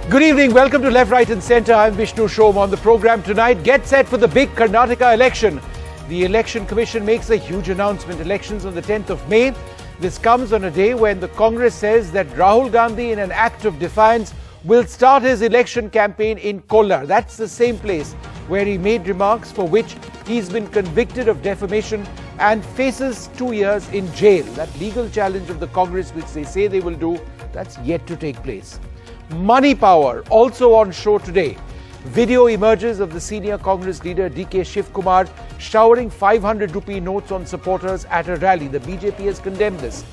Good evening. Welcome to Left, Right and Centre. I'm Vishnu Shom. On the programme tonight, get set for the big Karnataka election. The Election Commission makes a huge announcement. Elections on the 10th of May. This comes on a day when the Congress says that Rahul Gandhi, in an act of defiance, will start his election campaign in Kolar. That's the same place where he made remarks for which he's been convicted of defamation and faces 2 years in jail. That legal challenge of the Congress, which they say they will do, that's yet to take place. Money power also on show today. Video emerges of the senior Congress leader DK Shivkumar showering 500 rupee notes on supporters at a rally. The BJP has condemned this.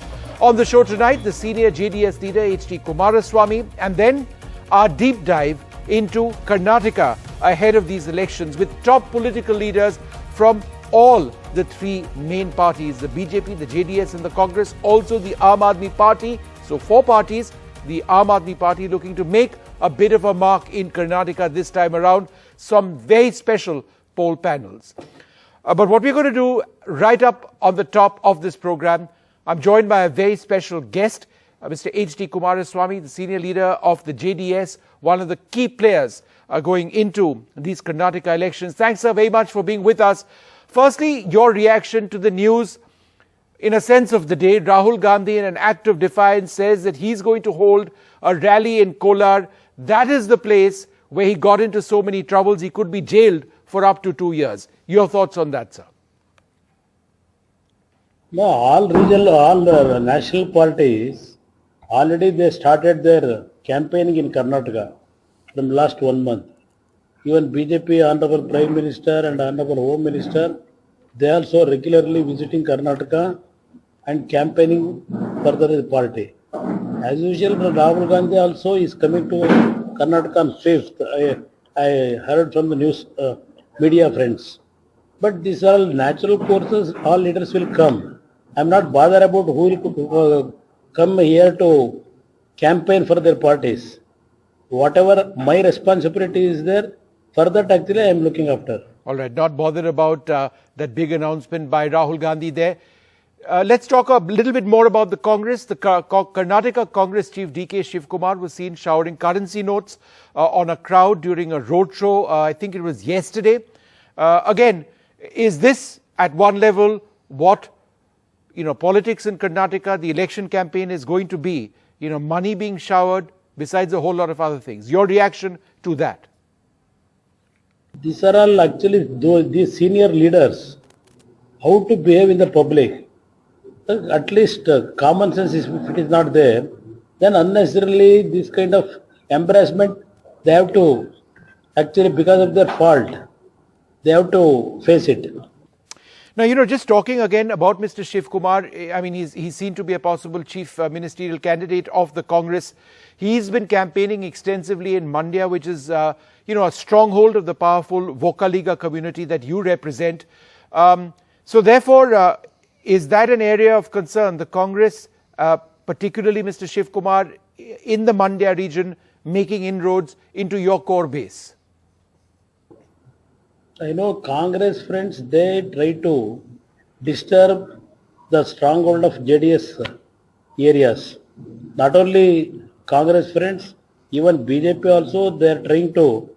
On the show tonight, the senior JDS leader Kumaraswamy, and then our deep dive into Karnataka ahead of these elections with top political leaders from all the three main parties, the BJP, the JDS and the Congress, also the Aam Aadmi Party. So 4 parties. The Aam Aadmi Party looking to make a bit of a mark in Karnataka this time around. Some very special poll panels. But what we're going to do right up on the top of this program, I'm joined by a very special guest, Mr. Kumaraswamy, the senior leader of the JDS, one of the key players going into these Karnataka elections. Thanks, sir, very much for being with us. Firstly, your reaction to the news. In a sense of the day, Rahul Gandhi, in an act of defiance, says that he's going to hold a rally in Kolar. That is the place where he got into so many troubles. He could be jailed for up to 2 years. Your thoughts on that, sir? No, all national parties, already they started their campaigning in Karnataka from last 1 month. Even BJP, Honorable Prime Minister and Honorable Home Minister, they also regularly visiting Karnataka and campaigning for the party. As usual, Rahul Gandhi also is coming to Karnataka on 5th. I heard from the news media friends. But these are all natural courses, all leaders will come. I am not bothered about who will come here to campaign for their parties. Whatever my responsibility is there, for that actually I am looking after. All right, not bothered about that big announcement by Rahul Gandhi there. Let's talk a little bit more about the Congress. The Karnataka Congress chief DK Shivkumar was seen showering currency notes on a crowd during a roadshow. I think it was yesterday. Again, is this at one level what politics in Karnataka, the election campaign is going to be? Money being showered, besides a whole lot of other things. Your reaction to that? These are all actually these senior leaders, how to behave in the public. At least common sense, if it is not there, then unnecessarily this kind of embarrassment, they have to, actually because of their fault, they have to face it. Now, just talking again about Mr. Shivkumar, I mean, he's seen to be a possible chief ministerial candidate of the Congress. He's been campaigning extensively in Mandya, which is, a stronghold of the powerful Vocaliga community that you represent. So therefore, is that an area of concern? The Congress, particularly Mr. Shivkumar, in the Mandya region, making inroads into your core base? I know Congress friends, they try to disturb the stronghold of JDS areas. Not only Congress friends, even BJP also, they are trying to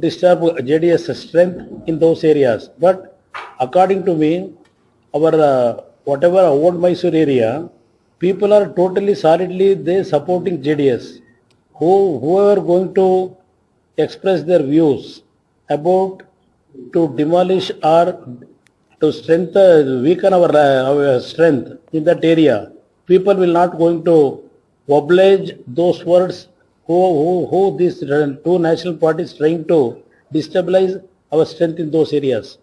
disturb JDS strength in those areas. But according to me, our whatever old Mysore area, people are totally solidly they supporting JDS. Whoever going to express their views about to demolish or to weaken our strength in that area, people will not going to oblige those words who these two national parties trying to destabilize our strength in those areas.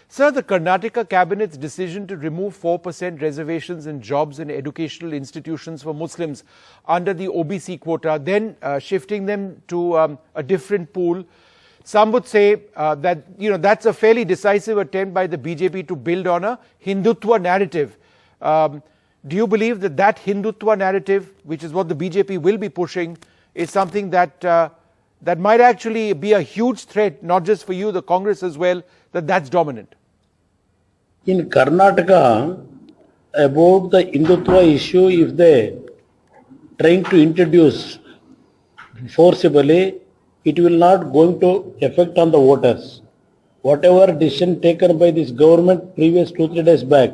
Sir, the Karnataka Cabinet's decision to remove 4% reservations in jobs and educational institutions for Muslims under the OBC quota, then shifting them to a different pool. Some would say that, that's a fairly decisive attempt by the BJP to build on a Hindutva narrative. Do you believe that that Hindutva narrative, which is what the BJP will be pushing, is something that that might actually be a huge threat, not just for you, the Congress as well, that's dominant? In Karnataka, about the Hindutva issue, if they trying to introduce forcibly, it will not going to affect on the voters. Whatever decision taken by this government previous 2-3 days back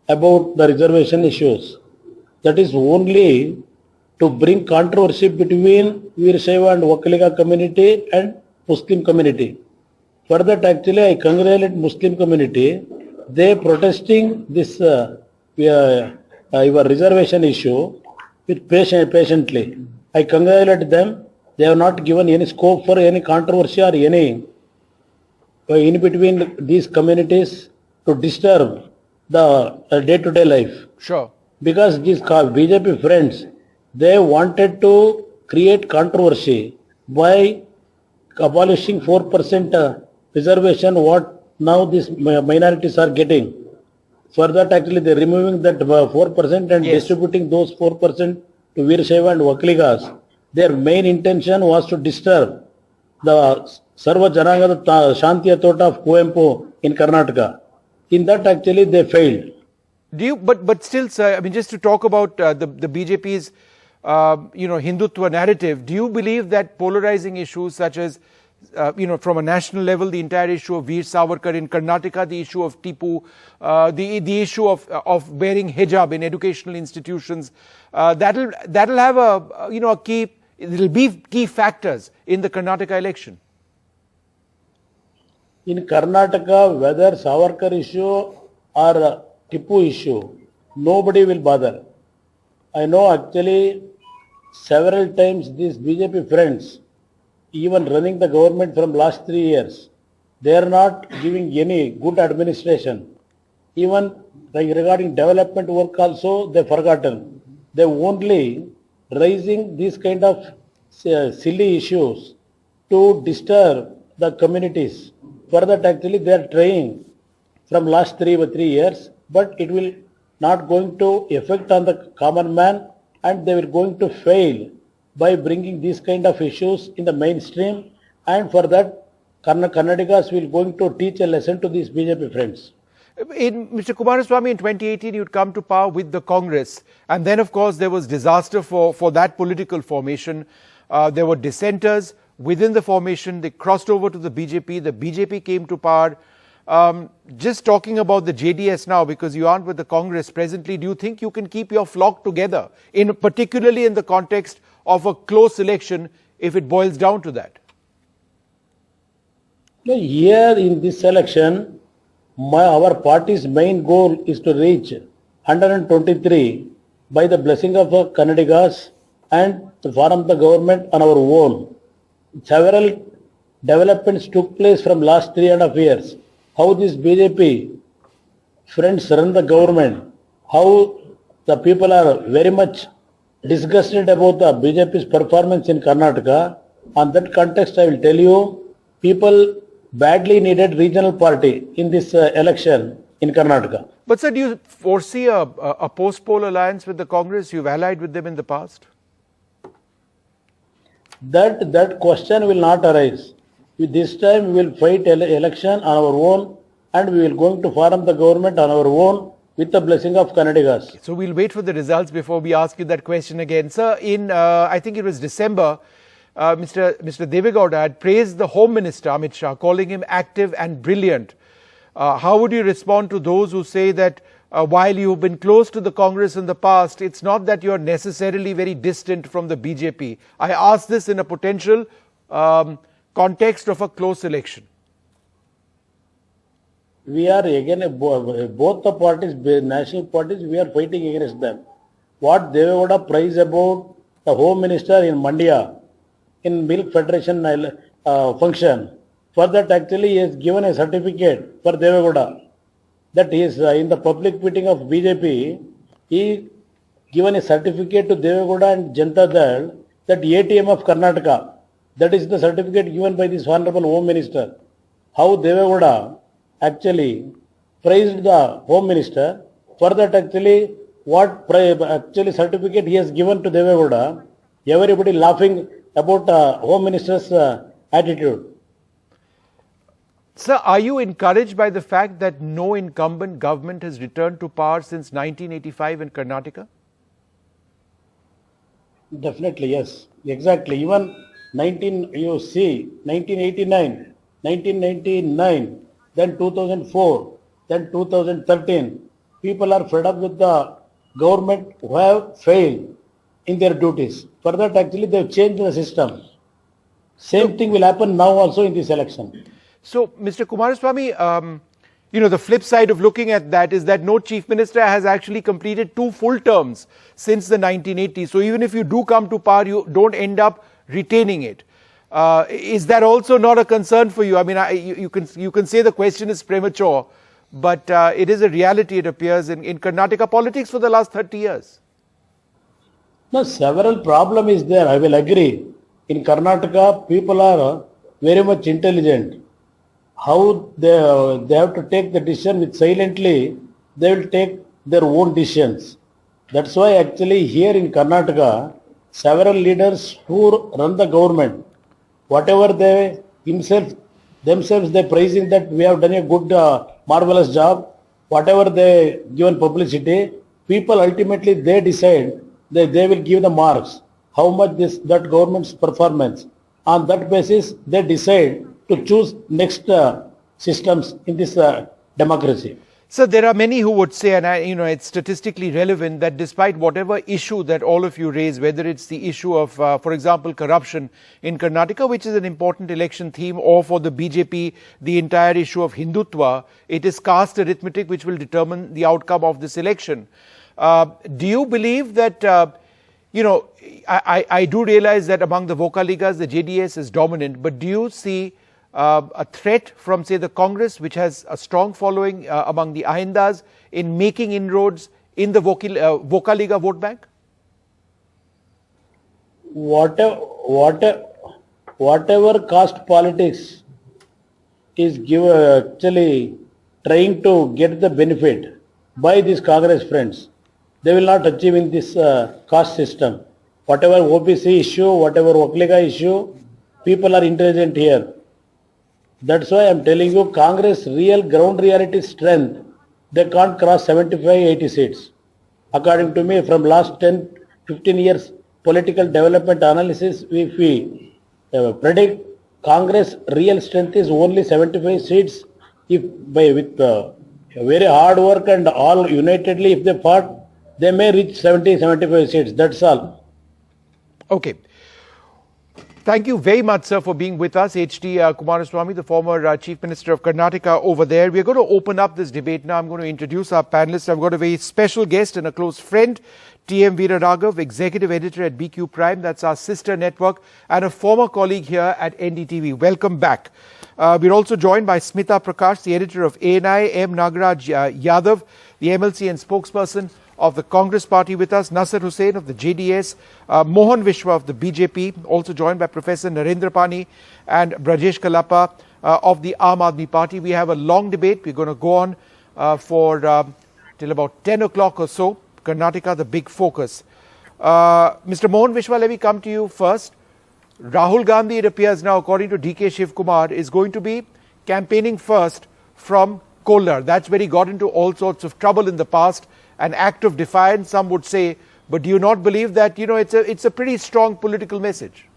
about the reservation issues, that is only to bring controversy between Veershaiva and Vakaliga community and Muslim community. For that actually I congratulate Muslim community. They protesting this your reservation issue with patiently. I congratulate them. They have not given any scope for any controversy or any in between these communities to disturb the day-to-day life. Sure. Because these BJP friends, they wanted to create controversy by abolishing 4% reservation what now these minorities are getting. For that actually they are removing that 4% and distributing those 4% to Veershaiva and Vakaligas. Their main intention was to disturb the Sarva Jananga Shantiya Tota of Kuempu in Karnataka. In that actually they failed. Do you, but still, sir, I mean, just to talk about the BJP's, Hindutva narrative, do you believe that polarizing issues such as, from a national level, the entire issue of Veer Savarkar in Karnataka, the issue of Tipu, the issue of wearing hijab in educational institutions, that'll have a key, it'll be key factors in the Karnataka election? In Karnataka, whether Savarkar issue or Tipu issue, nobody will bother. I know actually several times these BJP friends, even running the government from last 3 years, they are not giving any good administration. Even regarding development work also they forgotten. They only raising these kind of silly issues to disturb the communities. For that actually they are trying from last 3 years, but it will not going to affect on the common man, and they will going to fail by bringing these kind of issues in the mainstream, and for that Karnataka's will going to teach a lesson to these BJP friends. Mr. Kumaraswamy, in 2018 you'd come to power with the Congress, and then of course there was disaster for that political formation. There were dissenters within the formation. They crossed over to the BJP came to power. Just talking about the JDS now, because you aren't with the Congress presently, do you think you can keep your flock together, particularly in the context of a close election, if it boils down to that? Here in this election, our party's main goal is to reach 123 by the blessing of the Kannadigas and to form the government on our own. Several developments took place from last 3.5 years. How these BJP friends run the government, how the people are very much disgusted about the BJP's performance in Karnataka. On that context, I will tell you, people badly needed regional party in this election in Karnataka. But sir, do you foresee a post-poll alliance with the Congress? You've allied with them in the past. That question will not arise. This time we will fight election on our own, and we will going to form the government on our own with the blessing of Kannadigas. So we'll wait for the results before we ask you that question again. Sir, in I think it was December, Mr. Devegowda had praised the Home Minister, Amit Shah, calling him active and brilliant. How would you respond to those who say that while you've been close to the Congress in the past, it's not that you're necessarily very distant from the BJP? I ask this in a potential context of a close election. We are again, both the parties, national parties, we are fighting against them. What Devegowda praised about the Home Minister in Mandya, in Milk Federation function, for that actually he has given a certificate for Devegowda. That he is in the public meeting of BJP, he given a certificate to Devegowda and Janata Dal, that ATM of Karnataka. That is the certificate given by this Honorable Home Minister. How Devegowda actually praised the Home Minister, for that actually what actually certificate he has given to Devegowda, everybody laughing about Home Minister's attitude. Sir, are you encouraged by the fact that no incumbent government has returned to power since 1985 in Karnataka? Definitely, yes. Exactly. Even you see 1989, 1999, then 2004, then 2013. People are fed up with the government who have failed in their duties. For that, actually, they have changed the system. Same thing will happen now also in this election. So, Mr. Kumaraswamy, the flip side of looking at that is that no chief minister has actually completed 2 full terms since the 1980s. So, even if you do come to power, you don't end up retaining it. Is that also not a concern for you? I mean, you can say the question is premature, but it is a reality, it appears, in Karnataka politics for the last 30 years. No, several problem is there, I will agree. In Karnataka, people are very much intelligent. How they have to take the decision with silently, they will take their own decisions. That's why actually here in Karnataka, several leaders who run the government, whatever they themselves they praising that we have done a good, marvelous job, whatever they given publicity, people ultimately they decide that they will give the marks, how much that government's performance. On that basis, they decide to choose next systems in this democracy. So there are many who would say, and it's statistically relevant, that despite whatever issue that all of you raise, whether it's the issue of, for example, corruption in Karnataka, which is an important election theme, or for the BJP, the entire issue of Hindutva, it is caste arithmetic which will determine the outcome of this election. Do you believe that, I do realize that among the Vocaligas, the JDS is dominant, but do you see a threat from, say, the Congress, which has a strong following among the Ahindas, in making inroads in the Vocaliga vote bank? Whatever caste politics is actually trying to get the benefit by these Congress friends, they will not achieve in this caste system. Whatever OBC issue, whatever Vocaliga issue, people are intelligent here. That's why I am telling you, Congress real ground reality strength, they can't cross 75-80 seats. According to me, from last 10-15 years political development analysis, if we predict Congress real strength is only 75 seats. If with very hard work and all unitedly, if they fought, they may reach 70-75 seats. That's all. Okay. Thank you very much, sir, for being with us. H.D. Kumaraswamy, the former Chief Minister of Karnataka over there. We're going to open up this debate now. I'm going to introduce our panelists. I've got a very special guest and a close friend, T.M. Veeraraghav, Executive Editor at BQ Prime. That's our sister network, and a former colleague here at NDTV. Welcome back. We're also joined by Smita Prakash, the editor of ANI, M. Nagaraj Yadav, the MLC and spokesperson of the Congress Party with us, Nasser Hussain of the JDS, Mohan Vishwa of the BJP, also joined by Professor Narendra Pani and Brajesh Kalapa of the Aam Aadmi Party. We have a long debate. We're going to go on till about 10 o'clock or so. Karnataka, the big focus. Mr. Mohan Vishwa, let me come to you first. Rahul Gandhi, it appears now, according to DK Shiv Kumar, is going to be campaigning first from Kolar. That's where he got into all sorts of trouble in the past. An act of defiance, some would say. But do you not believe that, it's a pretty strong political message?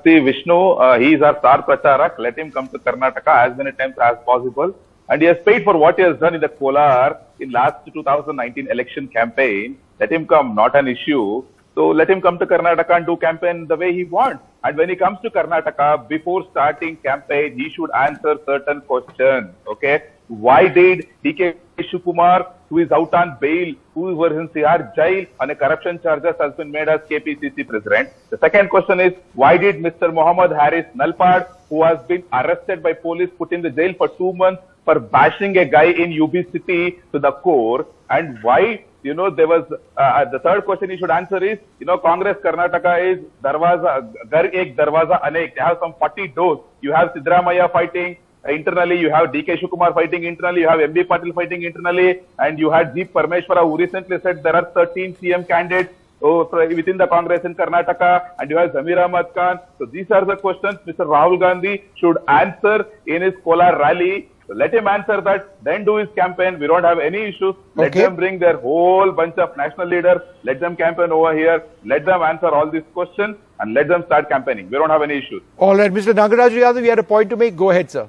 Steve Vishnu, he is our star pracharak. Let him come to Karnataka as many times as possible. And he has paid for what he has done in the Kolar in last 2019 election campaign. Let him come, not an issue. So let him come to Karnataka and do campaign the way he wants. And when he comes to Karnataka, before starting campaign, he should answer certain questions. Okay? Why did DK Shivakumar, who is out on bail, who was in CR jail on a corruption charges, has been made as KPCC president? The second question is, why did Mr. Mohammed Haris Nalpad, who has been arrested by police, put in the jail for 2 months for bashing a guy in UB city to the core? And why, there was, the third question he should answer is, Congress Karnataka is Darwaza, Gar Ek Darwaza Anek. They have some 40 doors. You have Siddaramaiah fighting internally, you have DK Shivakumar fighting internally, you have MB Patil fighting internally, and you had G. Parmeshwara, who recently said there are 13 CM candidates within the Congress in Karnataka, and you have Zamir Ahmad Khan. So these are the questions Mr. Rahul Gandhi should answer in his Kolar rally. So let him answer that, then do his campaign. We don't have any issues. Let Okay. them bring their whole bunch of national leaders. Let them campaign over here. Let them answer all these questions and let them start campaigning. We don't have any issues. All right, Mr. Nagaraj Yadav, you had a point to make. Go ahead, sir.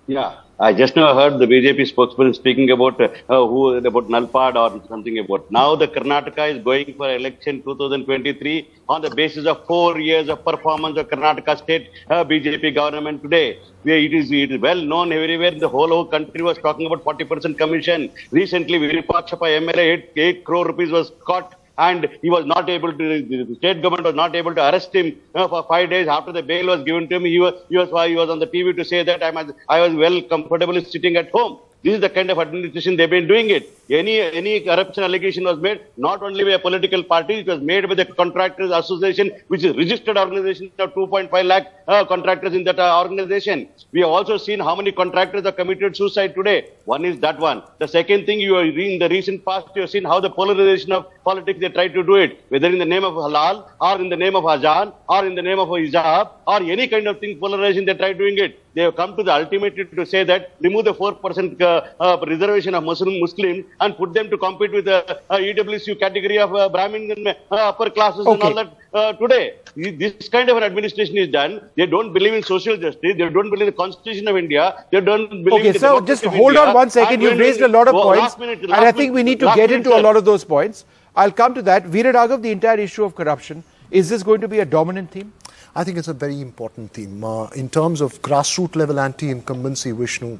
Yeah, I just now heard the BJP spokesman speaking about about Nalpad or something about. Now the Karnataka is going for election 2023 on the basis of 4 years of performance of Karnataka state BJP government today. It is well known everywhere. The whole country was talking about 40% commission. Recently, Virupakshappa MLA 8 crore rupees was caught. And he was not able to, the state government was not able to arrest him for 5 days after the bail was given to him. He was on the TV to say that I was well comfortably sitting at home. This is the kind of administration they've been doing it. Any corruption allegation was made not only by a political party, it was made by the Contractors Association, which is a registered organization of 2.5 lakh contractors in that organization. We have also seen how many contractors have committed suicide today. One is that one. The second thing, you are in the recent past, you have seen how the polarization of politics, they try to do it, whether in the name of halal, or in the name of azan, or in the name of hijab, or any kind of thing, polarization, they try doing it. They have come to the ultimate to say that remove the 4% reservation of Muslims and put them to compete with the EWC category of Brahmin and upper classes and all that today. This kind of an administration is done. They don't believe in social justice. They don't believe in the Constitution of India. They don't believe in the So just democracy of hold India. on one second. You've raised a lot of points. And I think we need to get into a lot of those points. I'll come to that. Veeraraghav, the entire issue of corruption, is this going to be a dominant theme? I think it's a very important theme. In terms of grassroots level anti-incumbency, Vishnu,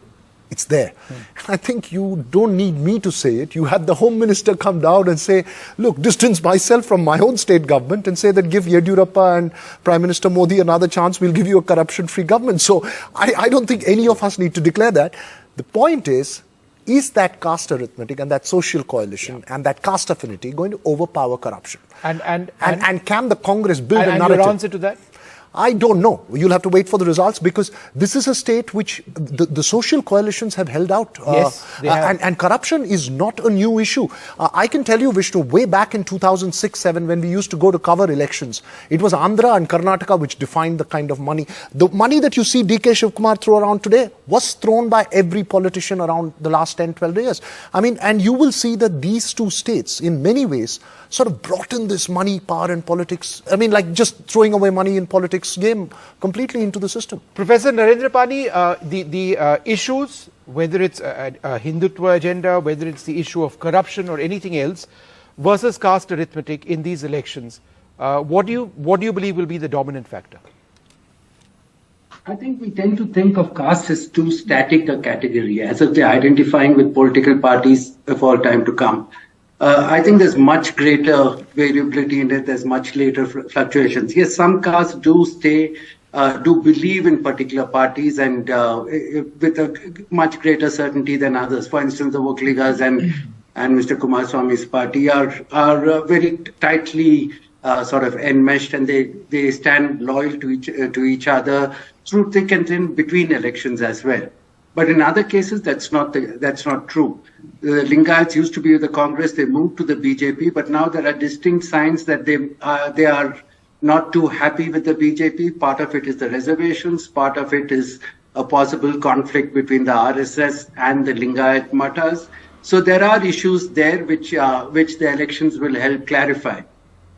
it's there. I think you don't need me to say it. You had the Home Minister come down and say, look, distance myself from my own state government and say that give Yediyurappa and Prime Minister Modi another chance, we'll give you a corruption-free government. So I don't think any of us need to declare that. The point is that caste arithmetic and that social coalition and that caste affinity going to overpower corruption? And can the Congress build a narrative? Your answer to that? I don't know. You'll have to wait for the results because this is a state which the social coalitions have held out. Yes, they have. And corruption is not a new issue. I can tell you, Vishnu, way back in 2006-07 when we used to go to cover elections, it was Andhra and Karnataka which defined the kind of money. The money that you see DK Shivkumar throw around today was thrown by every politician around the last 10, 12 years. I mean, and you will see that these two states, in many ways, sort of brought in this money, power and politics. I mean, like just throwing away money in politics game completely into the system. Professor Narendra Pani, the issues, whether it's a Hindutva agenda, whether it's the issue of corruption or anything else, versus caste arithmetic in these elections, what do you believe will be the dominant factor? I think we tend to think of caste as too static a category, as if they're identifying with political parties of all time to come. I think there's much greater variability in it. There's much later fluctuations. Yes, some castes do believe in particular parties and with a much greater certainty than others. For instance, the Vokligas and Mr. Kumaraswamy's party are very tightly sort of enmeshed, and they stand loyal to each other through thick and thin between elections as well. But in other cases, that's not true. The Lingayats used to be with the Congress; they moved to the BJP, but now there are distinct signs that they are not too happy with the BJP. Part of it is the reservations. Part of it is a possible conflict between the RSS and the Lingayat Matas. So there are issues there which the elections will help clarify.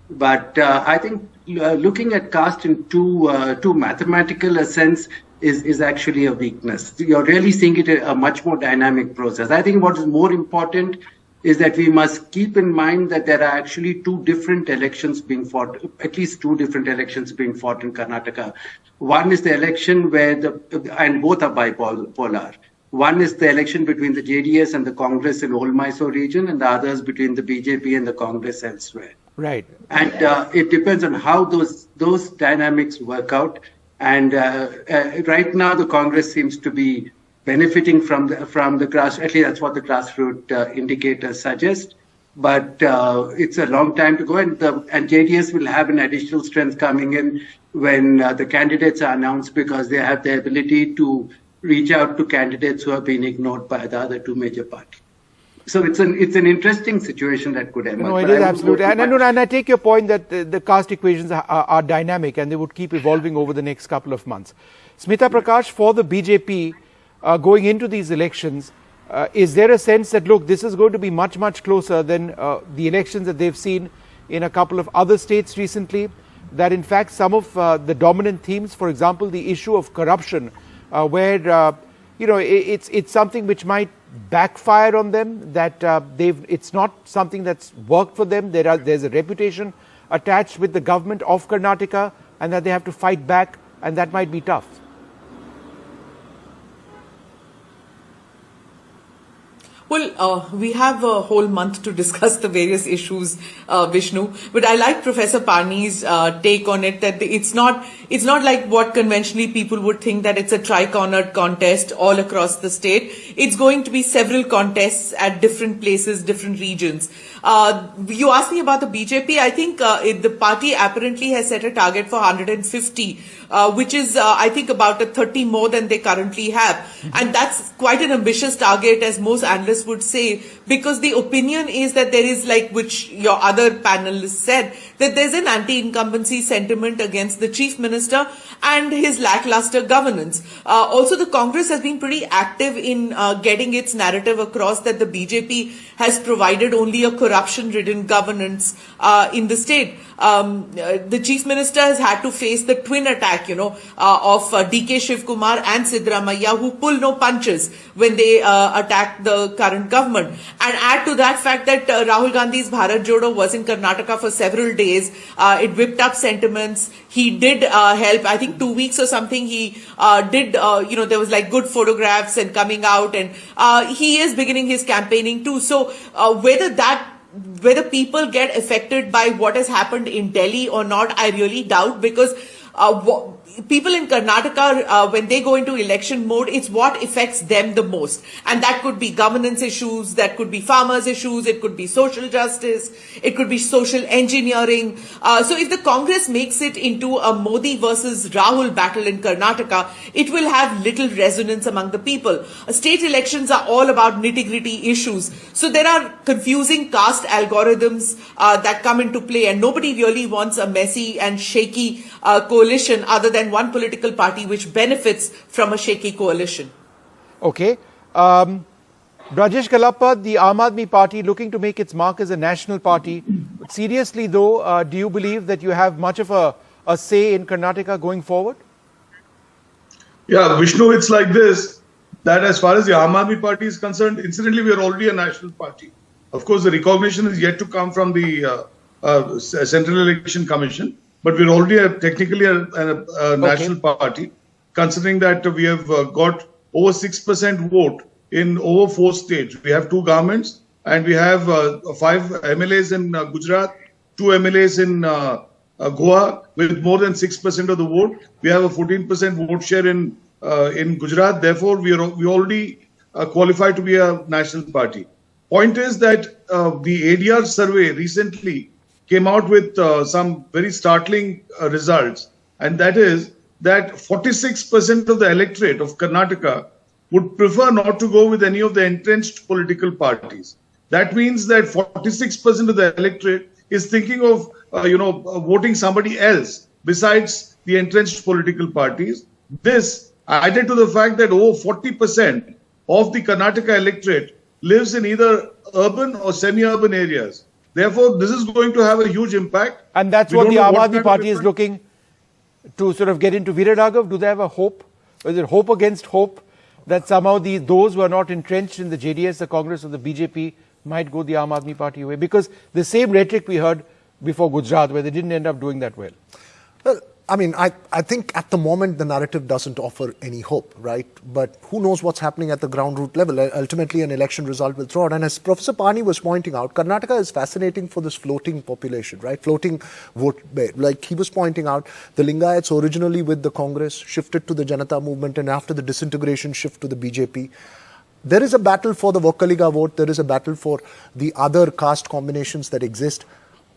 But I think looking at caste in too mathematical a sense is actually a weakness. You're really seeing it a much more dynamic process. I think what is more important is that we must keep in mind that there are actually two different elections being fought, at least two different elections being fought in Karnataka. One is the election and both are bipolar. One is the election between the JDS and the Congress in Old Mysore region, and the other is between the BJP and the Congress elsewhere. Right. And it depends on how those dynamics work out. And right now, the Congress seems to be benefiting from the grass. At least that's what the grassroots indicators suggest. But it's a long time to go, and JDS will have an additional strength coming in when the candidates are announced, because they have the ability to reach out to candidates who have been ignored by the other two major parties. So it's an interesting situation that could emerge. No, it is absolutely. And I take your point that the caste equations are dynamic and they would keep evolving over the next couple of months. Smita Prakash, for the BJP, going into these elections, is there a sense that, look, this is going to be much, much closer than the elections that they've seen in a couple of other states recently, that in fact some of the dominant themes, for example, the issue of corruption, where it's something which might backfire on them, that it's not something that's worked for them. There's a reputation attached with the government of Karnataka, and that they have to fight back, and that might be tough. Well, we have a whole month to discuss the various issues, Vishnu. But I like Professor Parni's take on it, that it's not like what conventionally people would think, that it's a tri-cornered contest all across the state. It's going to be several contests at different places, different regions. You asked me about the BJP. I think the party apparently has set a target for 150, which is, I think, about a 30 more than they currently have. And that's quite an ambitious target, as most analysts would say, because the opinion is that there is, like which your other panelists said, that there's an anti-incumbency sentiment against the chief minister and his lackluster governance. Also, the Congress has been pretty active in getting its narrative across that the BJP has provided only a corruption-ridden governance in the state. The chief minister has had to face the twin attack, of D.K. Shivkumar and Siddaramaiah, who pull no punches when they attack the current government. And add to that fact that Rahul Gandhi's Bharat Jodo was in Karnataka for several days. It whipped up sentiments. He did help, I think 2 weeks or something. He did, there was like good photographs and coming out, and he is beginning his campaigning too. So whether people get affected by what has happened in Delhi or not, I really doubt, because people in Karnataka, when they go into election mode, it's what affects them the most. And that could be governance issues, that could be farmers' issues, it could be social justice, it could be social engineering. So if the Congress makes it into a Modi versus Rahul battle in Karnataka, it will have little resonance among the people. State elections are all about nitty-gritty issues. So there are confusing caste algorithms that come into play, and nobody really wants a messy and shaky coalition other than one political party which benefits from a shaky coalition. Okay. Rajesh Kalappa, the Aam Aadmi Party looking to make its mark as a national party. But seriously though, do you believe that you have much of a say in Karnataka going forward? Yeah, Vishnu, it's like this, that as far as the Aam Aadmi Party is concerned, incidentally, we are already a national party. Of course, the recognition is yet to come from the Central Election Commission. But we're already technically a national party, considering that we have got over 6% vote in over 4 states. We have 2 governments, and we have 5 MLAs in Gujarat, 2 MLAs in Goa with more than 6% of the vote. We have a 14% vote share in Gujarat. Therefore, we already qualified to be a national party. Point is that the ADR survey recently came out with some very startling results, and that is that 46% of the electorate of Karnataka would prefer not to go with any of the entrenched political parties. That means that 46% of the electorate is thinking of voting somebody else besides the entrenched political parties. This added to the fact that over 40% of the Karnataka electorate lives in either urban or semi-urban areas. Therefore, this is going to have a huge impact. And that's what the Aam Aadmi Party is looking to sort of get into. Veeraraghav, do they have a hope? Or is it hope against hope that somehow those who are not entrenched in the JDS, the Congress, or the BJP might go the Aam Aadmi Party way? Because the same rhetoric we heard before Gujarat, where they didn't end up doing that well. Well, I mean, I think at the moment the narrative doesn't offer any hope, right? But who knows what's happening at the ground root level? Ultimately, an election result will throw out. And as Professor Pani was pointing out, Karnataka is fascinating for this floating population, right? Floating vote. Like he was pointing out, the Lingayats originally with the Congress shifted to the Janata movement, and after the disintegration shift to the BJP. There is a battle for the Vokkaliga vote. There is a battle for the other caste combinations that exist.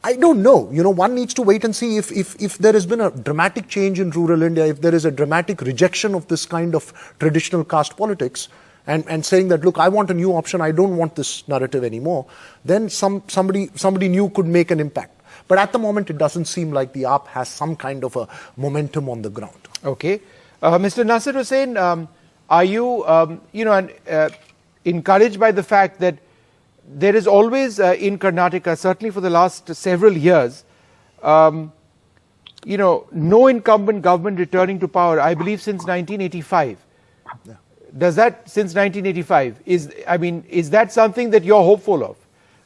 I don't know. One needs to wait and see if there has been a dramatic change in rural India, if there is a dramatic rejection of this kind of traditional caste politics, and saying that, look, I want a new option, I don't want this narrative anymore, then somebody new could make an impact. But at the moment, it doesn't seem like the AAP has some kind of a momentum on the ground. Okay. Mr. Nasir Hussain, are you, encouraged by the fact that there is always in Karnataka, certainly for the last several years, no incumbent government returning to power, I believe since 1985. Does that, since 1985, is that something that you're hopeful of?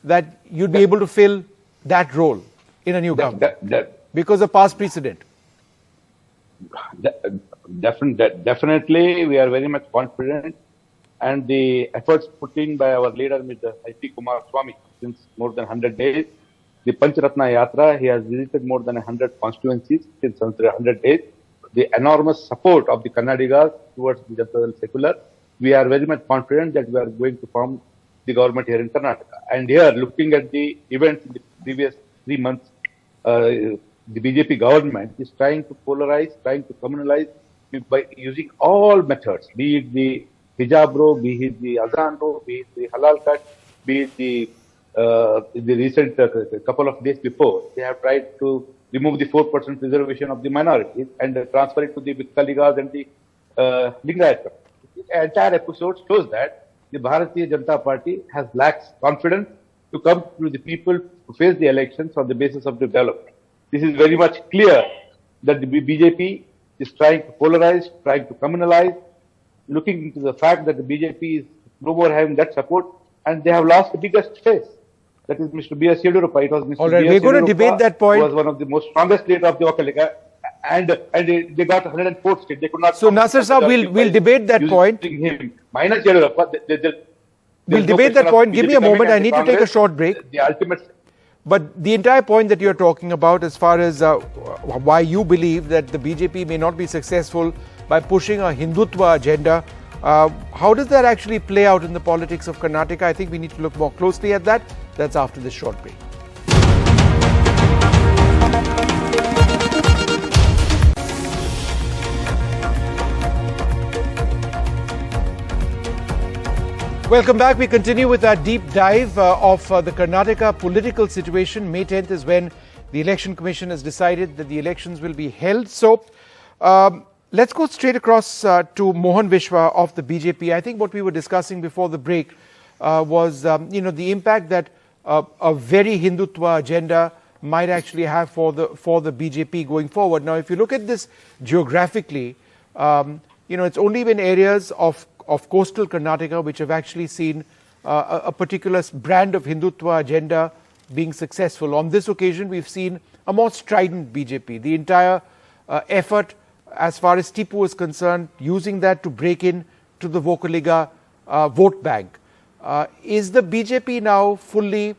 That you'd be able to fill that role in a new government? Because of past precedent? Definitely, we are very much confident. And the efforts put in by our leader, Mr. Kumaraswamy, since more than 100 days. The Pancharatna Yatra, he has visited more than 100 constituencies since 100 days. The enormous support of the Kannadigas towards the Janata Secular, we are very much confident that we are going to form the government here in Karnataka. And here, looking at the events in the previous 3 months, the BJP government is trying to polarize, trying to communalize by using all methods, be it the hijab row, be it the azan row, be it the halal cut, be it the recent couple of days before, they have tried to remove the 4% reservation of the minorities and transfer it to the Kaligas and the Lingayat. The entire episode shows that the Bharatiya Janata Party has lacks confidence to come to the people to face the elections on the basis of the development. This is very much clear that the BJP is trying to polarize, trying to communalize, looking into the fact that the BJP is no more having that support, and they have lost the biggest face. That is Mr. B.S. Yediyurappa. It was Mr. All right, B.S. we're going to debate that point. Who was one of the most strongest leader of the Wakaliga, and they got 104 states. They could not. So Nasser Saab, we'll debate that point. Him. Minus Yediyurappa. We'll debate that point. Give me a moment. I need to take a short break. The ultimate. But the entire point that you're talking about, as far as why you believe that the BJP may not be successful by pushing a Hindutva agenda, how does that actually play out in the politics of Karnataka? I think we need to look more closely at that. That's after this short break. Welcome back. We continue with our deep dive of the Karnataka political situation. May 10th is when the Election Commission has decided that the elections will be held. So let's go straight across to Mohan Vishwa of the BJP. I think what we were discussing before the break was the impact that a very Hindutva agenda might actually have for the BJP going forward. Now, if you look at this geographically, it's only been areas of coastal Karnataka which have actually seen a particular brand of Hindutva agenda being successful. On this occasion, we've seen a more strident BJP. The entire effort, as far as Tipu is concerned, using that to break in to the Vokaliga vote bank. Is the BJP now fully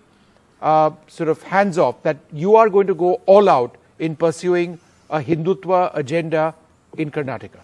sort of hands off, that you are going to go all out in pursuing a Hindutva agenda in Karnataka?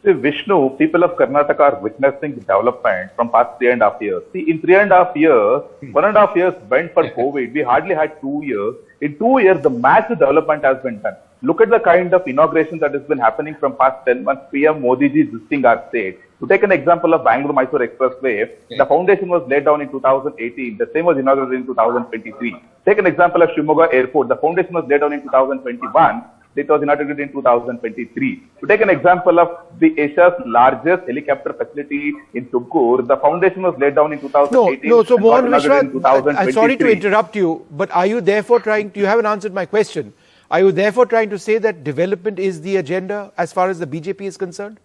See, Vishnu, people of Karnataka are witnessing the development from past 3.5 years. See, in 3.5 years, 1.5 years went for COVID. We hardly had 2 years. In 2 years, the massive development has been done. Look at the kind of inauguration that has been happening from past 10 months. PM Modi ji visiting our state. To take an example of Bangalore-Mysore Expressway, the foundation was laid down in 2018. The same was inaugurated in 2023. Take an example of Shimoga Airport. The foundation was laid down in 2021. It was inaugurated in 2023. To take an example of the Asia's largest helicopter facility in Tumkur, the foundation was laid down in 2018. No. So Mohan Vishwa, I'm sorry to interrupt you, but are you therefore you haven't answered my question. Are you therefore trying to say that development is the agenda as far as the BJP is concerned,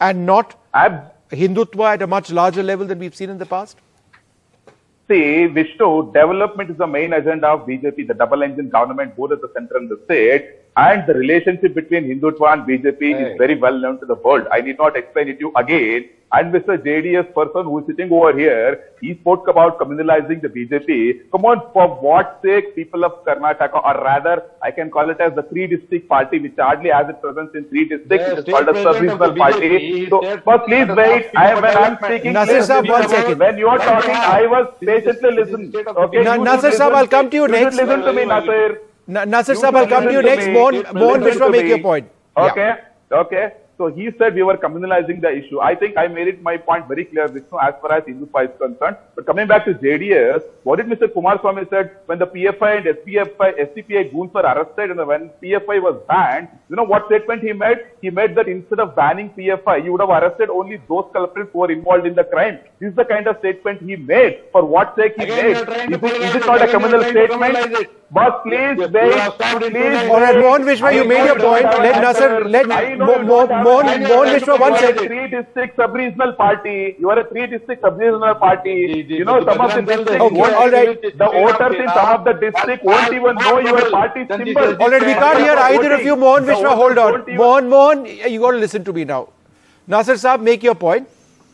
and not Hindutva at a much larger level than we've seen in the past? See, Vishnu, development is the main agenda of BJP, the double engine government, both at the center and the state. And the relationship between Hindutva and BJP is very well known to the world. I need not explain it to you again. And Mr. JDS person who is sitting over here, he spoke about communalizing the BJP. Come on, for what sake, people of Karnataka, or rather, I can call it as the 3-district party, which hardly has its presence in 3 districts. It is called a sub-regional party. So, but please wait. When I'm speaking, Nasser Saab, 1 second. When you are talking, I was patiently listening. Okay? Nasser Saab, I'll come to you next. Listen to me, Nasser. Nasser Saab, I'll come to you next. Mohan Vishwa, make your point. Okay. So he said we were communalizing the issue. I think I made it my point very clear, Vishnu, as far as Hindutva is concerned. But coming back to JDS, what did Mr. Kumaraswamy said when the PFI and SCPI goons were arrested and when PFI was banned, you know what statement he made? He made that instead of banning PFI, you would have arrested only those culprits who were involved in the crime. This is the kind of statement he made. For what sake he made? Is it not a communal statement? But please wait. Please. All right, Mohan Vishwa, you made your point. Let Nasser, Mohan Vishwa, 1 second. 3-district sub-regional party. You are a 3-district sub-regional party. You know, some of the districts, all right. the voters in some of the districts won't even know your party symbol. All right, we can't hear either of you. Mohan Vishwa, hold on. Mohan, you got to listen to me now. Nasser Saab, make your point.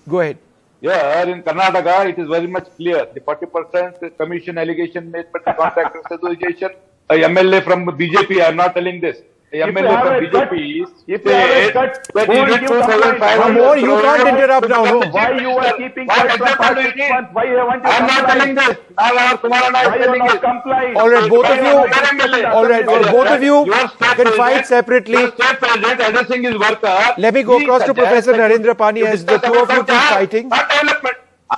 Go ahead. Yeah, in Karnataka, it is very much clear. The 40% commission allegation made by the Contractors Association, a MLA from BJP, I am not telling this. A MLA from BJP if you have a cut, Mohan, you can't interrupt now. No. Why you are keeping quiet from past 6 months? Why haven't you I am not telling this. Why you not complying? All right, both of you can fight separately. State president addressing his worker. Let me go across to Professor Narendra Pani as the two of you keep fighting.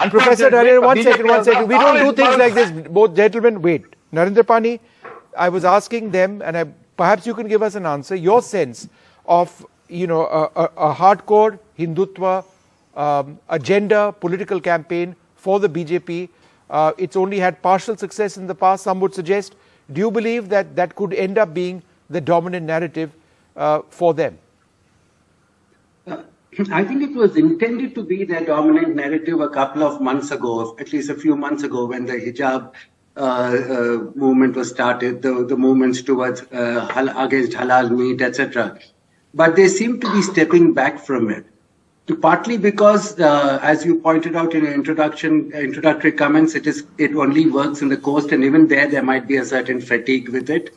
Professor Narendra, 1 second. We don't do things like this. Both gentlemen, wait. Narendra Pani, I was asking them, and perhaps you can give us an answer, your sense of, a hardcore Hindutva agenda, political campaign for the BJP. It's only had partial success in the past, some would suggest. Do you believe that that could end up being the dominant narrative for them? I think it was intended to be their dominant narrative a couple of months ago, at least a few months ago, when the hijab movement was started, the movements towards against halal meat, etc. But they seem to be stepping back from it. Partly because, as you pointed out in your introductory comments, it only works in the coast, and even there might be a certain fatigue with it.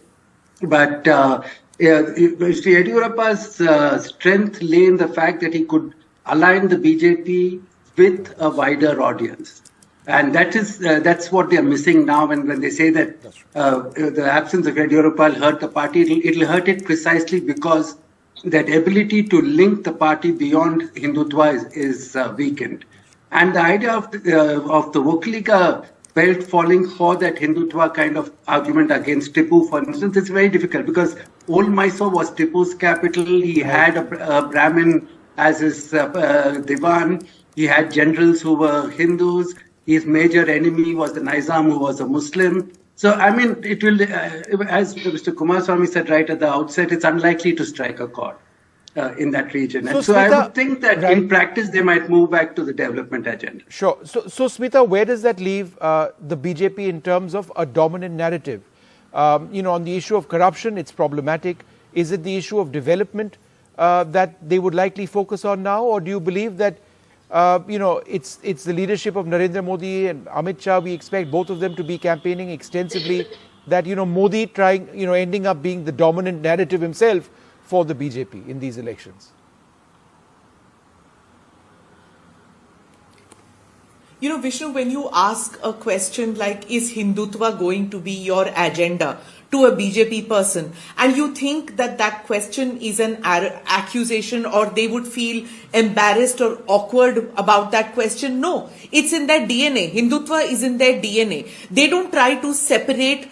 But Mr. Yediyurappa's strength lay in the fact that he could align the BJP with a wider audience. And that's what they're missing now when they say that the absence of Yediyurappa will hurt the party. It'll hurt it precisely because that ability to link the party beyond Hindutva is weakened. And the idea of the Vokalika belt falling for that Hindutva kind of argument against Tipu, for instance, is very difficult because Old Mysore was Tipu's capital. He had a Brahmin as his divan. He had generals who were Hindus. His major enemy was the Nizam, who was a Muslim. So, I mean, it will, as Mr. Kumaraswamy said right at the outset, it's unlikely to strike a chord in that region. And so I would think that in practice, they might move back to the development agenda. Sure. So Smita, where does that leave the BJP in terms of a dominant narrative? On the issue of corruption, it's problematic. Is it the issue of development that they would likely focus on now? Or do you believe that it's the leadership of Narendra Modi and Amit Shah? We expect both of them to be campaigning extensively. That Modi ending up being the dominant narrative himself for the BJP in these elections. Vishnu, when you ask a question like, is Hindutva going to be your agenda to a BJP person, and you think that question is an accusation or they would feel embarrassed or awkward about that question, no. It's in their DNA. Hindutva is in their DNA. They don't try to separate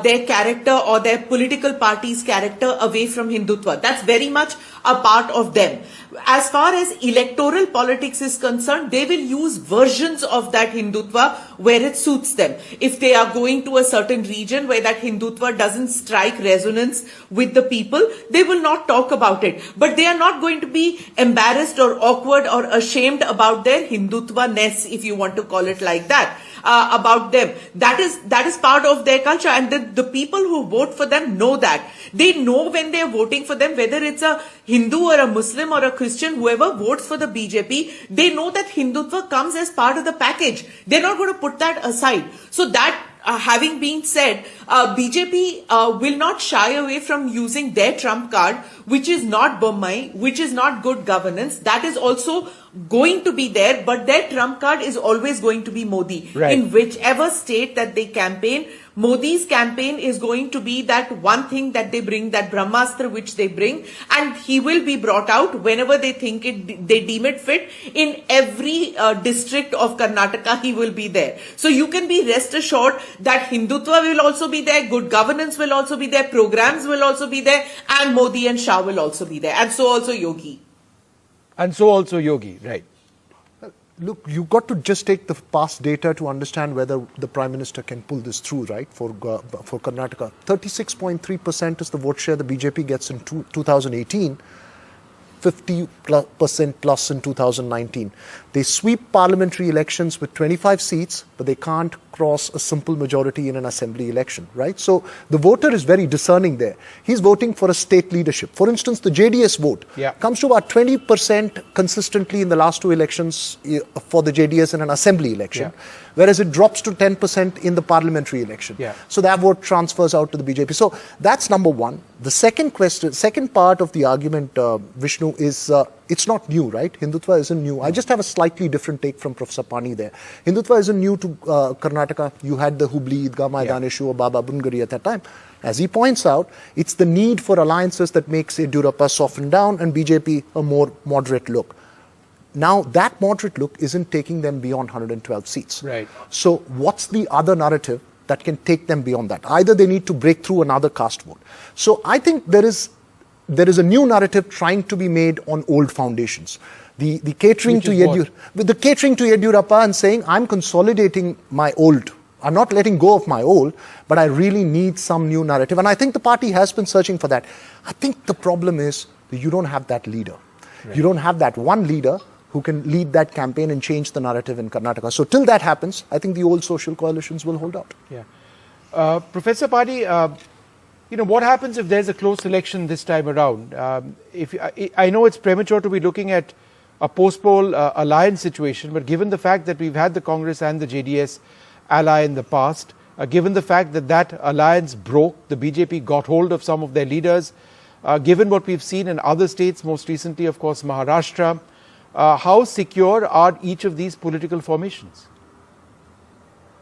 their character or their political party's character away from Hindutva. That's very much a part of them. As far as electoral politics is concerned, they will use versions of that Hindutva where it suits them. If they are going to a certain region where that Hindutva doesn't strike resonance with the people, they will not talk about it. But they are not going to be embarrassed or awkward or ashamed about their Hindutva-ness, if you want to call it like that. About them. That is part of their culture, and the people who vote for them know that. They know when they are voting for them, whether it's a Hindu or a Muslim or a Christian, whoever votes for the BJP, they know that Hindutva comes as part of the package. They're not going to put that aside. So that having been said, BJP will not shy away from using their trump card, which is not Bommai, which is not good governance. That is also going to be there, but their trump card is always going to be Modi. Right. In whichever state that they campaign, Modi's campaign is going to be that one thing that they bring, that Brahmastra which they bring, and he will be brought out whenever they think it, they deem it fit. In every district of Karnataka, he will be there. So you can be rest assured that Hindutva will also be there, good governance will also be there, programs will also be there, and Modi and Shah will also be there, and so also Yogi. And so also Yogi, right. Look, you've got to just take the past data to understand whether the Prime Minister can pull this through, right, for Karnataka. 36.3% is the vote share the BJP gets in 2018, 50% plus in 2019. They sweep parliamentary elections with 25 seats, but they can't cross a simple majority in an assembly election, right? So the voter is very discerning there. He's voting for a state leadership. For instance, the JDS vote comes to about 20% consistently in the last two elections for the JDS in an assembly election, whereas it drops to 10% in the parliamentary election. So that vote transfers out to the BJP. So that's number one. The second part of the argument, Vishnu, is it's not new, right? Hindutva isn't new. I just have a slightly different take from Professor Pani there. Hindutva isn't new to Karnataka. You had the Hubli Idgah Maidan issue of Baba Bungari at that time. As he points out, it's the need for alliances that makes Yediyurappa soften down and BJP a more moderate look. Now, that moderate look isn't taking them beyond 112 seats. Right. So what's the other narrative that can take them beyond that? Either they need to break through another caste vote. So I think there is a new narrative trying to be made on old foundations. The catering to Yediyurappa and saying, I'm consolidating my old. I'm not letting go of my old, but I really need some new narrative. And I think the party has been searching for that. I think the problem is that you don't have that leader. Right. You don't have that one leader who can lead that campaign and change the narrative in Karnataka. So till that happens, I think the old social coalitions will hold out. Yeah. Professor Pani, what happens if there's a close election this time around? I know it's premature to be looking at a post-poll alliance situation, but given the fact that we've had the Congress and the JDS ally in the past, given the fact that that alliance broke, the BJP got hold of some of their leaders, given what we've seen in other states, most recently, of course, Maharashtra, how secure are each of these political formations?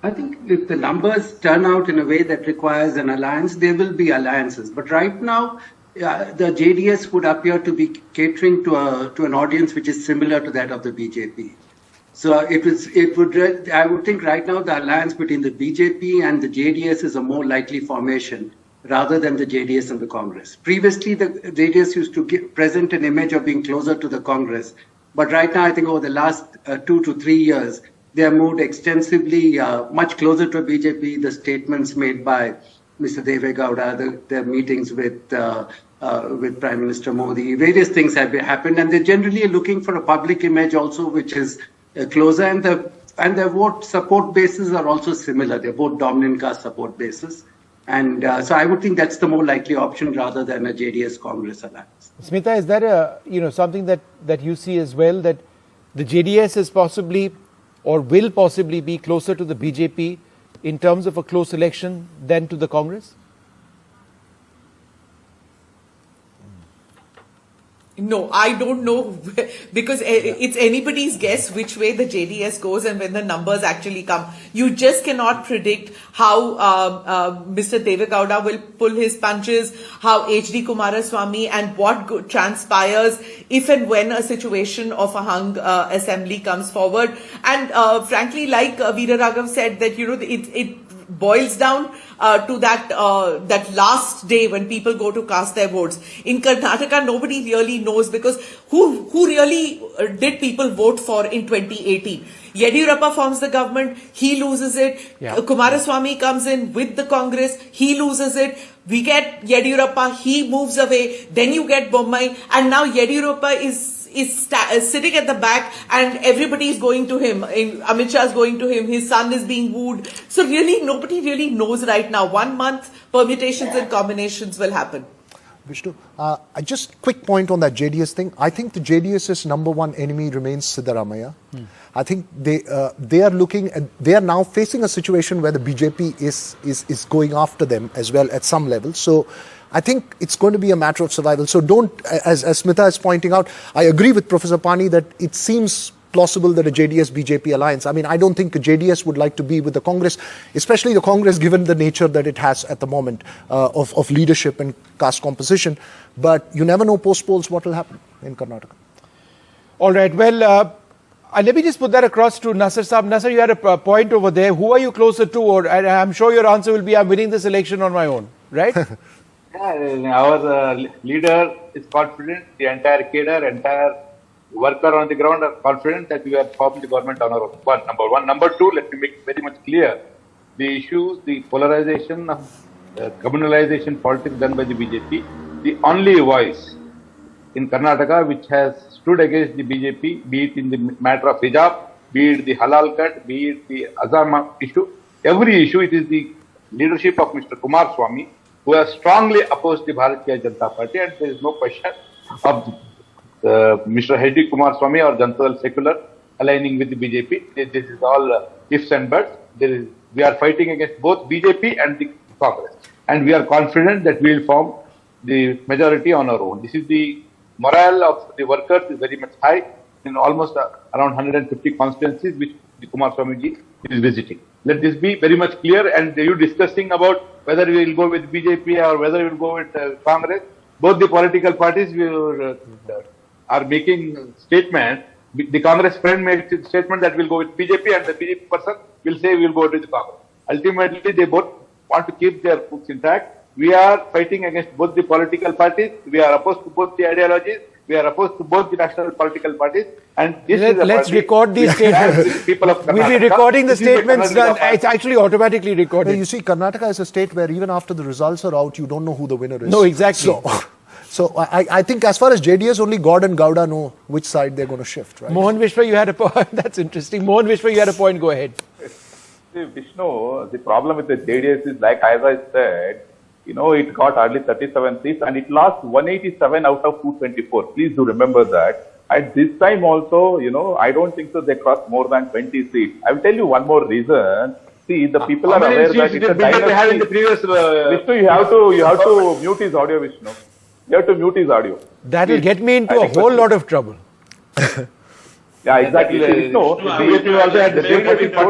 I think if the numbers turn out in a way that requires an alliance, there will be alliances. But right now, the JDS would appear to be catering to an audience which is similar to that of the BJP. So I would think right now the alliance between the BJP and the JDS is a more likely formation rather than the JDS and the Congress. Previously, the JDS used to present an image of being closer to the Congress. But right now, I think over the last 2 to 3 years, they have moved extensively, much closer to BJP. The statements made by Mr. Deve Gowda, their meetings with Prime Minister Modi, various things have happened, and they're generally looking for a public image also, which is closer, and their vote support bases are also similar. They're both dominant caste support bases, and so I would think that's the more likely option rather than a JDS Congress alliance. Smita, is that something that you see as well, that the JDS is possibly or will possibly be closer to the BJP in terms of a close election than to the Congress? No, I don't know, because it's anybody's guess which way the JDS goes and when the numbers actually come. You just cannot predict how Mr. Deve Gowda will pull his punches, how HD Kumaraswamy and what transpires if and when a situation of a hung assembly comes forward. And frankly, like Veera Raghav said, that it boils down to that last day when people go to cast their votes. In Karnataka, nobody really knows, because who really did people vote for in 2018? Yediyurappa forms the government, he loses it. Kumaraswamy comes in with the Congress, he loses it. We get Yediyurappa, he moves away. Then you get Bommai, and now Yediyurappa is sitting at the back, and everybody is going to him. Amit Shah is going to him. His son is being wooed. So really, nobody really knows right now. 1 month, permutations and combinations will happen. Vishnu, just quick point on that JDS thing. I think the JDS's number one enemy remains Siddaramaiah. I think they are now facing a situation where the BJP is going after them as well at some level. So I think it's going to be a matter of survival. So as Smita is pointing out, I agree with Professor Pani that it seems plausible that a JDS-BJP alliance, I mean, I don't think JDS would like to be with the Congress, especially the Congress given the nature that it has at the moment of leadership and caste composition. But you never know post-polls what will happen in Karnataka. All right, well, let me just put that across to Nasser Saab. Nasser, you had a point over there. Who are you closer to? Or I'm sure your answer will be, I'm winning this election on my own, right? Our leader is confident, the entire cadre, entire worker on the ground are confident that we are forming the government on our own. Number one. Number two, let me make it very much clear. The issues, the polarization of communalization politics done by the BJP, the only voice in Karnataka which has stood against the BJP, be it in the matter of hijab, be it the halal cut, be it the Azam issue, every issue, it is the leadership of Mr. Kumaraswamy who has strongly opposed the Bharatiya Janata Party, and there is no question of Mr. H.D. Kumaraswamy or Janata Secular aligning with the BJP. This is all ifs and buts. We are fighting against both BJP and the Congress, and we are confident that we will form the majority on our own. This is the morale of the workers is very much high in almost around 150 constituencies which the Kumaraswamy ji is visiting. Let this be very much clear. And you discussing about whether we will go with BJP or whether we will go with Congress, both the political parties are making statements. The Congress friend makes a statement that will go with BJP, and the BJP person will say we will go with the Congress. Ultimately, they both want to keep their books intact. We are fighting against both the political parties. We are opposed to both the ideologies. We are opposed to both the national political parties. And let's record these statements. We'll be recording the statements. It's actually automatically recorded. You see, Karnataka is a state where even after the results are out, you don't know who the winner is. No, exactly. So I think as far as JDS, only God and Gowda know which side they're going to shift, right? Mohan Vishwa, you had a point. That's interesting. Mohan Vishwa, you had a point. Go ahead. See, Vishnu, the problem with the JDS is, like as I said, it got hardly 37 seats and it lost 187 out of 224. Please do remember that. At this time also, I don't think so they crossed more than 20 seats. I will tell you one more reason. See, the people are aware that it's a dynasty. Vishnu, you have to mute his audio, Vishnu. You have to mute his audio. That will get me into a whole lot of trouble. Yeah, exactly. No, BJP also had the same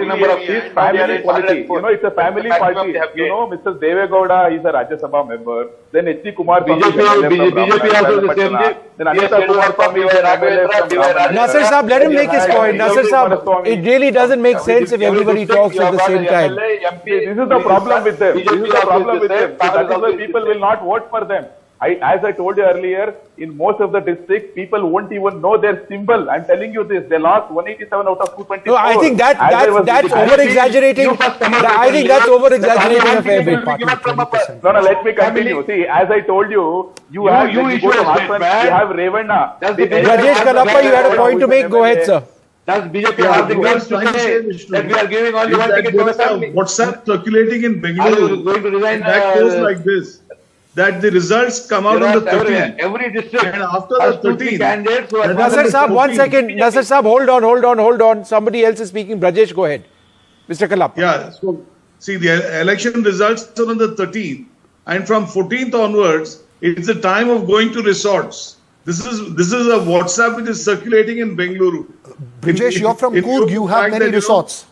number of seats, family quality. It's a family party. Mr. Devegowda is a Rajya Sabha member. Then H.D. Kumaraswamy BJP also the same. Then Anita Kumaraswamy is an MLA from Nasser Saab, let him make his point. Nasser Saab, it really doesn't make sense if everybody talks at the same time. This is the problem with them. That is why people will not vote for them. As I told you earlier, in most of the districts, people won't even know their symbol. I'm telling you this. They lost 187 out of 224. No, I think that's over-exaggerating. I think that's over-exaggerating a fair bit. No, let me continue. See, as I told you, you have Revana. Rajesh Kalappa, you had a point to make. Go ahead, sir. Does BJP have the guts to say that we are giving only one ticket to the family? WhatsApp circulating in Bengaluru that goes like this. That the results come out on the 13th. Every district. And after the 13th. Nasser Saab, 1 second. Nasser Saab, hold on. Somebody else is speaking. Brajesh, go ahead. Mr. Kalappa. Yeah. So, see, the election results are on the 13th. And from 14th onwards, it's the time of going to resorts. This is a WhatsApp which is circulating in Bengaluru. Brajesh, you're from Coorg. You have many resorts.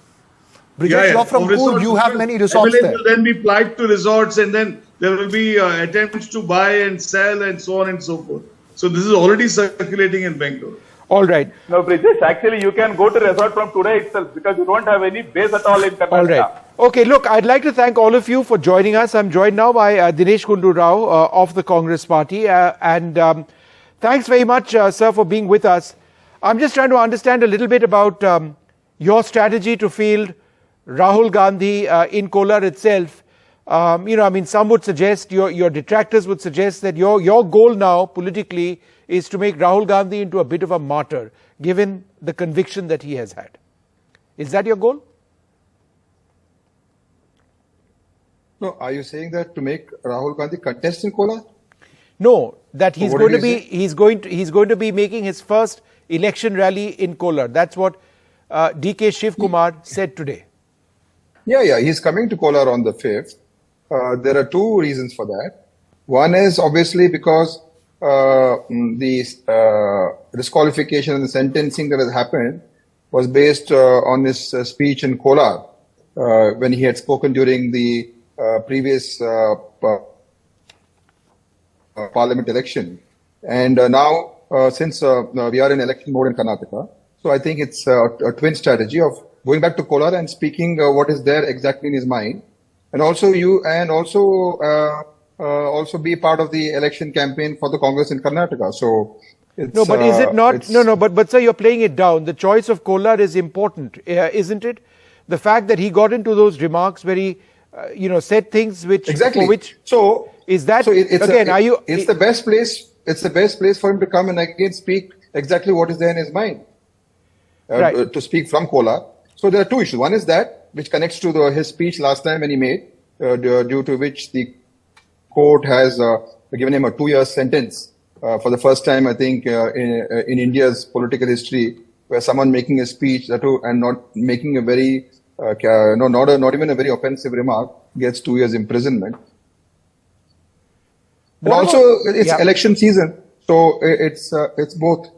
Brajesh, you're from Coorg. You have many resorts there. Will then be plied to resorts, and then there will be attempts to buy and sell and so on and so forth. So this is already circulating in Bengaluru. All right. No, Brajesh, actually you can go to resort from today itself because you don't have any base at all in Karnataka. All right. Okay, look, I'd like to thank all of you for joining us. I'm joined now by Dinesh Kundu Rao of the Congress Party. Thanks very much, sir, for being with us. I'm just trying to understand a little bit about your strategy to field Rahul Gandhi in Kolar itself. Some would suggest, your detractors would suggest that your goal now politically is to make Rahul Gandhi into a bit of a martyr, given the conviction that he has had. Is that your goal? No, are you saying that to make Rahul Gandhi contest in Kolar? No, that he's going to be making his first election rally in Kolar. That's what DK Shiv Kumar said today. Yeah, he's coming to Kolar on the 5th. There are two reasons for that. One is obviously because the disqualification and the sentencing that has happened was based on his speech in Kolar when he had spoken during the previous parliament election. And now, since we are in election mode in Karnataka, so I think it's a twin strategy of going back to Kolar and speaking what is there exactly in his mind, and also also be part of the election campaign for the Congress in Karnataka. So it's, no, but is it not? No, but sir, you're playing it down. The choice of Kolar is important, isn't it? The fact that he got into those remarks where he, said things which exactly. For which So is that it's again? Are you? It's the best place. It's the best place for him to come and again speak exactly what is there in his mind. Right. To speak from Kolar. So there are two issues. One is that which connects to his speech last time when he made, due to which the court has given him a 2-year sentence for the first time, I think, in India's political history, where someone making a speech and not making a very, not even a very offensive remark gets 2 years imprisonment. And also, it's election season, so it's both.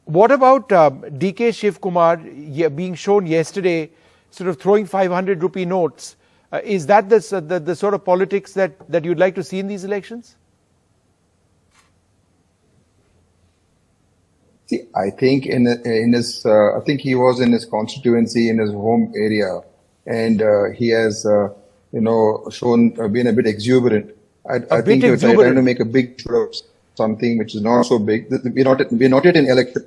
What about DK Shiv Kumar being shown yesterday, sort of throwing 500 rupee notes? Is that the sort of politics that you'd like to see in these elections? See, I think I think he was in his constituency, in his home area, and he has, shown been a bit exuberant. I think you're trying to make a big show of something which is not so big. We're not yet in election.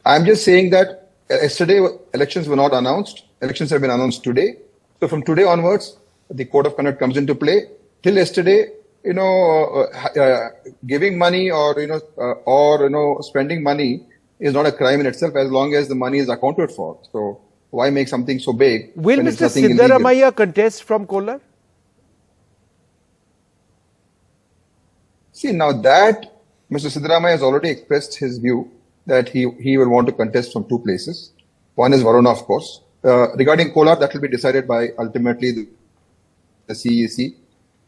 I'm just saying that yesterday elections were not announced. Elections have been announced today. So from today onwards, the code of conduct comes into play. Till yesterday, giving money or spending money is not a crime in itself as long as the money is accounted for. So why make something so big? Will Mr. Siddaramaiah contest from Kolar? See, now that Mr. Siddaramaiah has already expressed his view that he will want to contest from two places. One is Varuna, of course. Regarding Kolar, that will be decided by ultimately the CEC.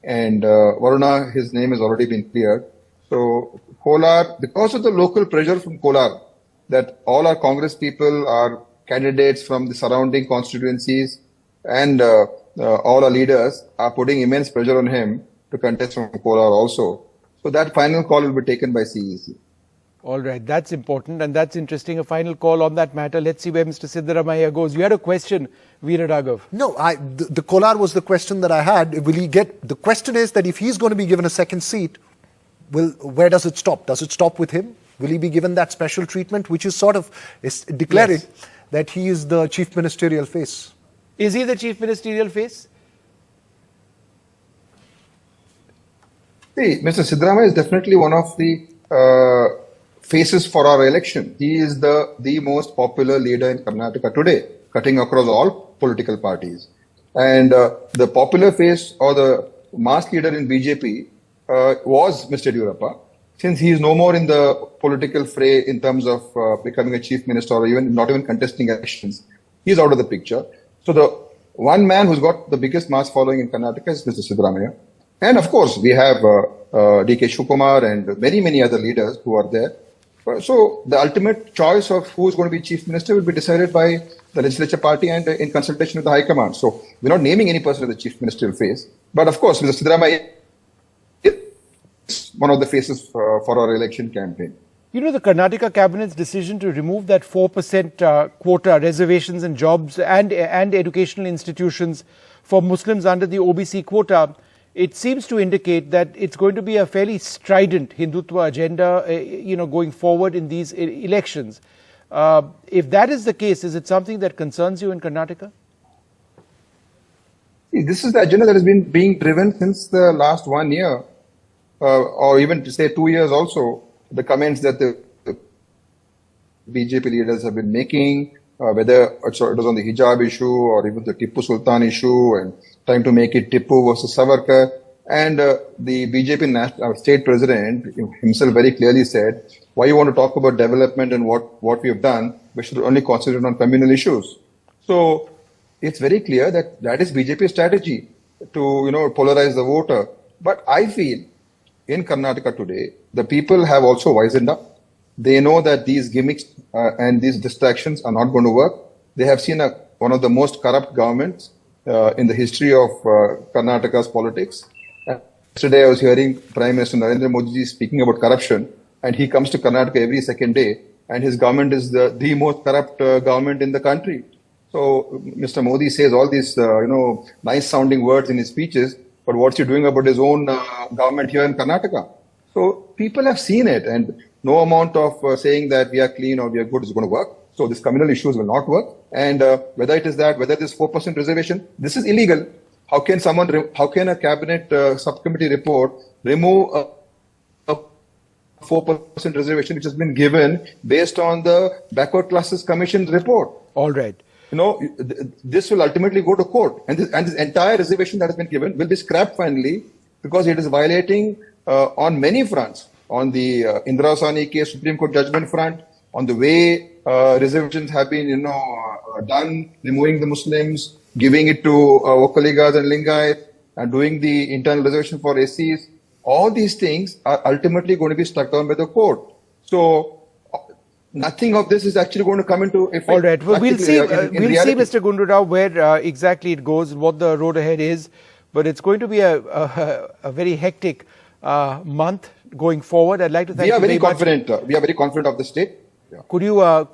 And Varuna, his name has already been cleared. So Kolar, because of the local pressure from Kolar, that all our Congress people are candidates from the surrounding constituencies, and all our leaders are putting immense pressure on him to contest from Kolar also. So that final call will be taken by CEC. All right, that's important and that's interesting. A final call on that matter. Let's see where Mr. Siddaramaiah goes. You had a question, Veera Raghav. No, the Kolar was the question that I had. Will he get? The question is that if he's going to be given a second seat, where does it stop? Does it stop with him? Will he be given that special treatment, which is sort of declaring that he is the chief ministerial face? Is he the chief ministerial face? See, Mr. Siddaramaiah is definitely one of the faces for our election. He is the most popular leader in Karnataka today, cutting across all political parties. And the popular face or the mass leader in BJP was Mr. Yediyurappa. Since he is no more in the political fray in terms of becoming a chief minister or even not even contesting elections, he is out of the picture. So the one man who's got the biggest mass following in Karnataka is Mr. Siddaramaiah. And of course, we have DK Shiv Kumar and many, many other leaders who are there. So the ultimate choice of who is going to be chief minister will be decided by the legislature party and in consultation with the High Command. So we're not naming any person as the chief ministerial face. But of course, Mr. Siddaramaiah is one of the faces for our election campaign. You know, the Karnataka cabinet's decision to remove that 4% quota, reservations and jobs and educational institutions for Muslims under the OBC quota, it seems to indicate that it's going to be a fairly strident Hindutva agenda, going forward in these elections. If that is the case, is it something that concerns you in Karnataka? This is the agenda that has been being driven since the last 1 year, or even to say 2 years also. The comments that the BJP leaders have been making, whether it was on the hijab issue or even the Tippu Sultan issue and trying to make it Tippu versus Savarkar. And the BJP state president himself very clearly said, why you want to talk about development and what we have done, we should only concentrate on communal issues. So it's very clear that is BJP's strategy to, polarize the voter. But I feel in Karnataka today, the people have also wisened up. They know that these gimmicks and these distractions are not going to work. They have seen one of the most corrupt governments in the history of Karnataka's politics. Yesterday, I was hearing Prime Minister Narendra Modi speaking about corruption, and he comes to Karnataka every second day, and his government is the most corrupt government in the country. So Mr. Modi says all these, nice sounding words in his speeches, but what's he doing about his own government here in Karnataka? So people have seen it, and no amount of saying that we are clean or we are good is going to work. So these communal issues will not work. And whether it is that, whether this 4% reservation, this is illegal. How can a cabinet subcommittee report remove a 4% reservation which has been given based on the Backward Classes Commission report? All right. This will ultimately go to court, and this entire reservation that has been given will be scrapped finally because it is violating on many fronts. On the Indira Sawhney case, Supreme Court judgment front, on the way reservations have been, done, removing the Muslims, giving it to Okaligas and Lingayat, and doing the internal reservation for SCs. All these things are ultimately going to be struck down by the court. So nothing of this is actually going to come into effect. All right. Well, we'll see, Mr. Gundu Rao, where exactly it goes and what the road ahead is. But it's going to be a very hectic month going forward. I'd like to thank you very much. We are very confident of the state. Yeah. Could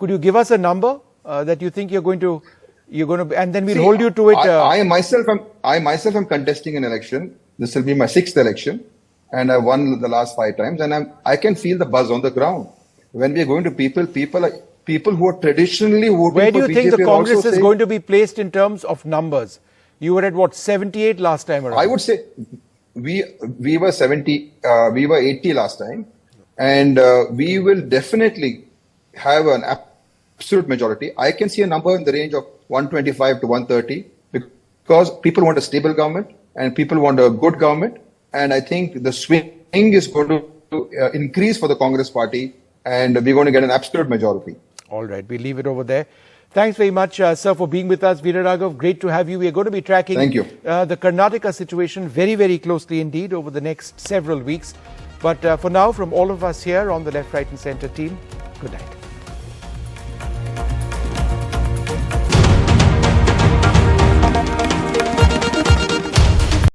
you give us a number that you think you're going to, and then we'll hold you to it. I myself am contesting an election. This will be my 6th election, and I won the last 5 times, and I can feel the buzz on the ground. When we are going to people who are traditionally voting Where do you for think BJP the Congress is saying, going to be placed in terms of numbers? You were at what, 78 last time around? I would say we were 70, we were 80 last time, and we will definitely have an absolute majority. I can see a number in the range of 125 to 130 because people want a stable government and people want a good government, and I think the swing is going to increase for the Congress party, and we're going to get an absolute majority. All right, we'll leave it over there. Thanks very much, sir, for being with us. Veera Raghav, great to have you. We are going to be tracking the Karnataka situation very, very closely indeed over the next several weeks. But for now, from all of us here on the Left, Right and Centre team, good night.